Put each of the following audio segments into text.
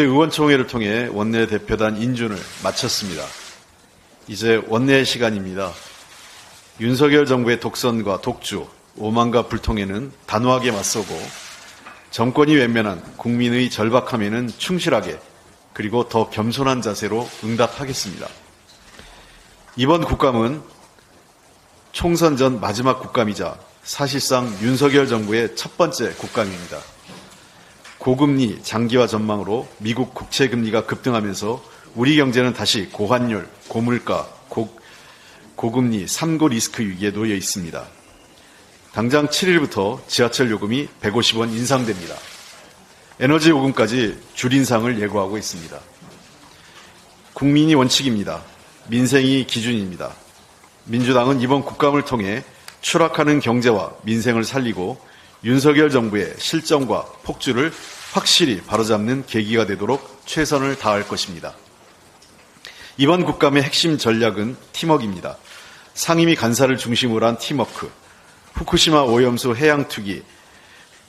의원총회를 통해 원내대표단 인준을 마쳤습니다. 이제 원내 시간입니다. 윤석열 정부의 독선과 독주, 오만과 불통에는 단호하게 맞서고 정권이 외면한 국민의 절박함에는 충실하게 그리고 더 겸손한 자세로 응답하겠습니다. 이번 국감은 총선 전 마지막 국감이자 사실상 윤석열 정부의 첫 번째 국감입니다. 고금리 장기화 전망으로 미국 국채금리가 급등하면서 우리 경제는 다시 고환율, 고물가, 고금리 3고 리스크 위기에 놓여 있습니다. 당장 7일부터 지하철 요금이 150원 인상됩니다. 에너지 요금까지 줄 인상을 예고하고 있습니다. 국민이 원칙입니다. 민생이 기준입니다. 민주당은 이번 국감을 통해 추락하는 경제와 민생을 살리고 윤석열 정부의 실정과 폭주를 확실히 바로잡는 계기가 되도록 최선을 다할 것입니다. 이번 국감의 핵심 전략은 팀워크입니다. 상임위 간사를 중심으로 한 팀워크, 후쿠시마 오염수 해양 투기,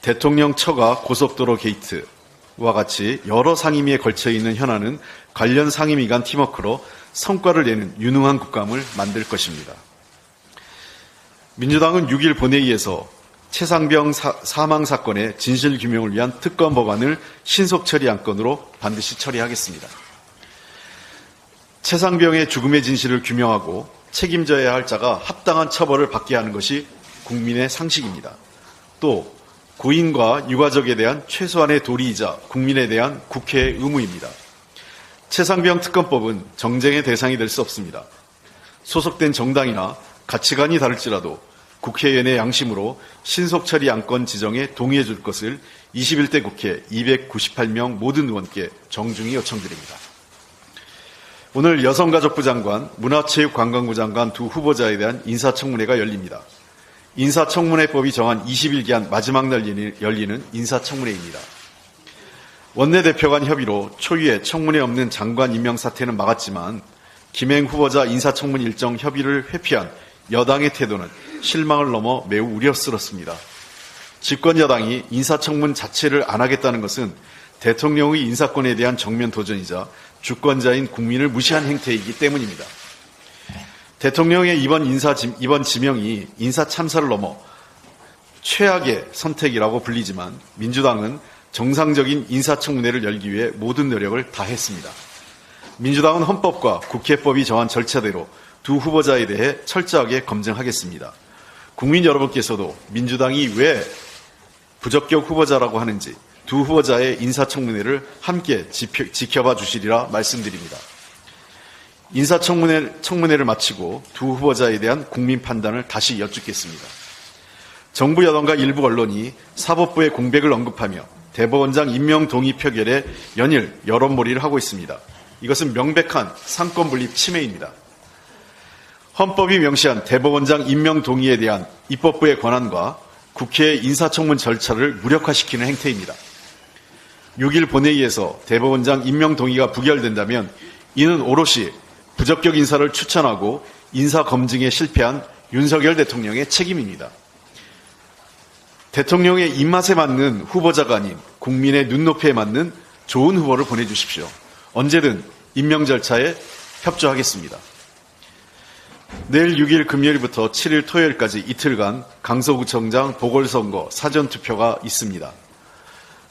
대통령 처가 고속도로 게이트와 같이 여러 상임위에 걸쳐 있는 현안은 관련 상임위 간 팀워크로 성과를 내는 유능한 국감을 만들 것입니다. 민주당은 6일 본회의에서 최상병 사망 사건의 진실규명을 위한 특검 법안을 신속 처리 안건으로 반드시 처리하겠습니다. 최상병의 죽음의 진실을 규명하고 책임져야 할 자가 합당한 처벌을 받게 하는 것이 국민의 상식입니다. 또 고인과 유가족에 대한 최소한의 도리이자 국민에 대한 국회의 의무입니다. 최상병 특검법은 정쟁의 대상이 될 수 없습니다. 소속된 정당이나 가치관이 다를지라도 국회의원의 양심으로 신속 처리 안건 지정에 동의해 줄 것을 21대 국회 298명 모든 의원께 정중히 요청드립니다. 오늘 여성가족부 장관, 문화체육관광부 장관 두 후보자에 대한 인사청문회가 열립니다. 인사청문회법이 정한 20일 기한 마지막 날 열리는 인사청문회입니다. 원내대표 간 협의로 초유의 청문회 없는 장관 임명 사태는 막았지만 김행 후보자 인사청문 일정 협의를 회피한 여당의 태도는 실망을 넘어 매우 우려스럽습니다. 집권 여당이 인사청문 자체를 안 하겠다는 것은 대통령의 인사권에 대한 정면 도전이자 주권자인 국민을 무시한 행태이기 때문입니다. 대통령의 이번 지명이 인사 참사를 넘어 최악의 선택이라고 불리지만 민주당은 정상적인 인사청문회를 열기 위해 모든 노력을 다했습니다. 민주당은 헌법과 국회법이 정한 절차대로 두 후보자에 대해 철저하게 검증하겠습니다. 국민 여러분께서도 민주당이 왜 부적격 후보자라고 하는지 두 후보자의 인사청문회를 함께 지켜봐 주시리라 말씀드립니다. 인사청문회를 마치고 두 후보자에 대한 국민 판단을 다시 여쭙겠습니다. 정부 여당과 일부 언론이 사법부의 공백을 언급하며 대법원장 임명 동의 표결에 연일 여론몰이를 하고 있습니다. 이것은 명백한 상권분립 침해입니다. 헌법이 명시한 대법원장 임명 동의에 대한 입법부의 권한과 국회의 인사청문 절차를 무력화시키는 행태입니다. 6일 본회의에서 대법원장 임명 동의가 부결된다면 이는 오롯이 부적격 인사를 추천하고 인사 검증에 실패한 윤석열 대통령의 책임입니다. 대통령의 입맛에 맞는 후보자가 아닌 국민의 눈높이에 맞는 좋은 후보를 보내주십시오. 언제든 임명 절차에 협조하겠습니다. 내일 6일 금요일부터 7일 토요일까지 이틀간 강서구청장 보궐선거 사전투표가 있습니다.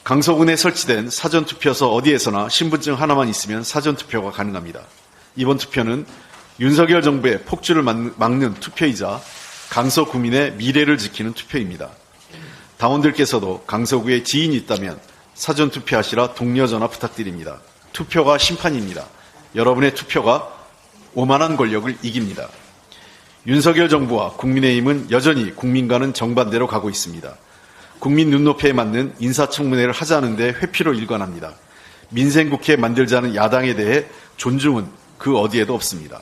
강서군에 설치된 사전투표소 어디에서나 신분증 하나만 있으면 사전투표가 가능합니다. 이번 투표는 윤석열 정부의 폭주를 막는 투표이자 강서 구민의 미래를 지키는 투표입니다. 당원들께서도 강서구에 지인이 있다면 사전투표하시라 독려 전화 부탁드립니다. 투표가 심판입니다. 여러분의 투표가 오만한 권력을 이깁니다. 윤석열 정부와 국민의힘은 여전히 국민과는 정반대로 가고 있습니다. 국민 눈높이에 맞는 인사청문회를 하자는데 회피로 일관합니다. 민생국회 만들자는 야당에 대해 존중은 그 어디에도 없습니다.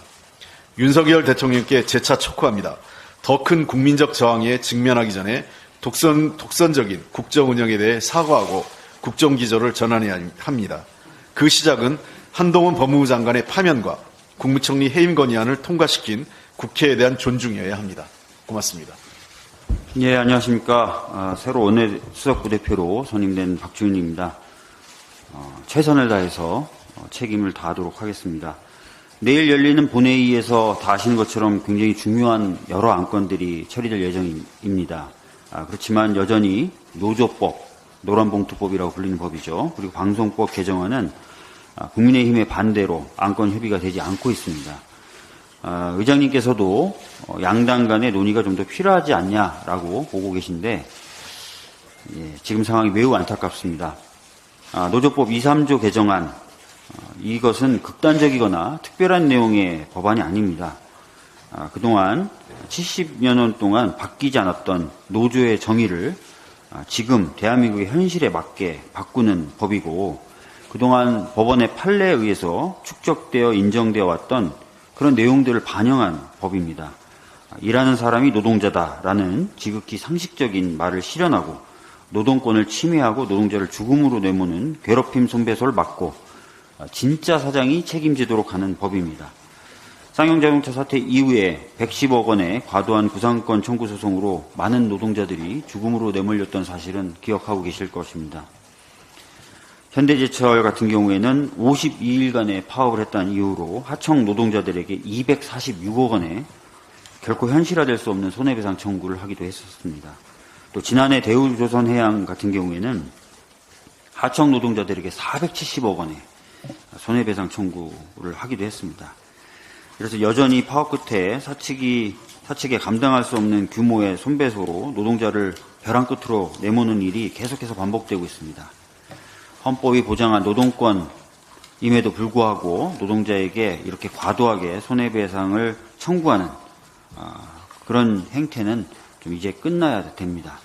윤석열 대통령께 재차 촉구합니다. 더 큰 국민적 저항에 직면하기 전에 독선적인 국정 운영에 대해 사과하고 국정기조를 전환해야 합니다. 그 시작은 한동훈 법무부 장관의 파면과 국무총리 해임 건의안을 통과시킨 국회에 대한 존중이어야 합니다. 고맙습니다. 예, 안녕하십니까. 새로 원내수석부대표로 선임된 박주윤입니다. 최선을 다해서 책임을 다하도록 하겠습니다. 내일 열리는 본회의에서 다 아시는 것처럼 굉장히 중요한 여러 안건들이 처리될 예정입니다. 그렇지만 여전히 노조법, 노란봉투법이라고 불리는 법이죠. 그리고 방송법 개정안은 국민의힘의 반대로 안건 협의가 되지 않고 있습니다. 의장님께서도 양당 간의 논의가 좀 더 필요하지 않냐라고 보고 계신데 지금 상황이 매우 안타깝습니다. 노조법 2, 3조 개정안, 이것은 극단적이거나 특별한 내용의 법안이 아닙니다. 그동안 70여 년 동안 바뀌지 않았던 노조의 정의를 지금 대한민국의 현실에 맞게 바꾸는 법이고, 그동안 법원의 판례에 의해서 축적되어 인정되어 왔던 그런 내용들을 반영한 법입니다. 일하는 사람이 노동자다라는 지극히 상식적인 말을 실현하고 노동권을 침해하고 노동자를 죽음으로 내모는 괴롭힘 손배소를 막고 진짜 사장이 책임지도록 하는 법입니다. 쌍용자동차 사태 이후에 110억 원의 과도한 구상권 청구 소송으로 많은 노동자들이 죽음으로 내몰렸던 사실은 기억하고 계실 것입니다. 현대제철 같은 경우에는 52일간의 파업을 했다는 이유로 하청 노동자들에게 246억 원의 결코 현실화될 수 없는 손해배상 청구를 하기도 했었습니다. 또 지난해 대우조선해양 같은 경우에는 하청 노동자들에게 470억 원의 손해배상 청구를 하기도 했습니다. 그래서 여전히 파업 끝에 사측에 감당할 수 없는 규모의 손배소로 노동자를 벼랑 끝으로 내모는 일이 계속해서 반복되고 있습니다. 헌법이 보장한 노동권임에도 불구하고 노동자에게 이렇게 과도하게 손해배상을 청구하는 그런 행태는 좀 이제 끝나야 됩니다.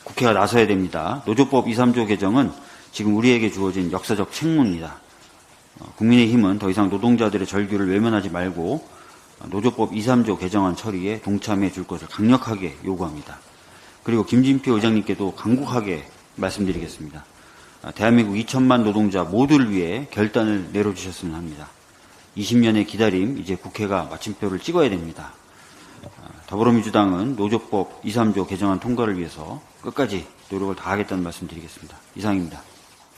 국회가 나서야 됩니다. 노조법 2, 3조 개정은 지금 우리에게 주어진 역사적 책무입니다. 국민의힘은 더 이상 노동자들의 절규를 외면하지 말고 노조법 2, 3조 개정안 처리에 동참해 줄 것을 강력하게 요구합니다. 그리고 김진표 의장님께도 간곡하게 말씀드리겠습니다. 대한민국 2천만 노동자 모두를 위해 결단을 내려주셨으면 합니다. 20년의 기다림, 이제 국회가 마침표를 찍어야 됩니다. 더불어민주당은 노조법 2, 3조 개정안 통과를 위해서 끝까지 노력을 다하겠다는 말씀 드리겠습니다. 이상입니다.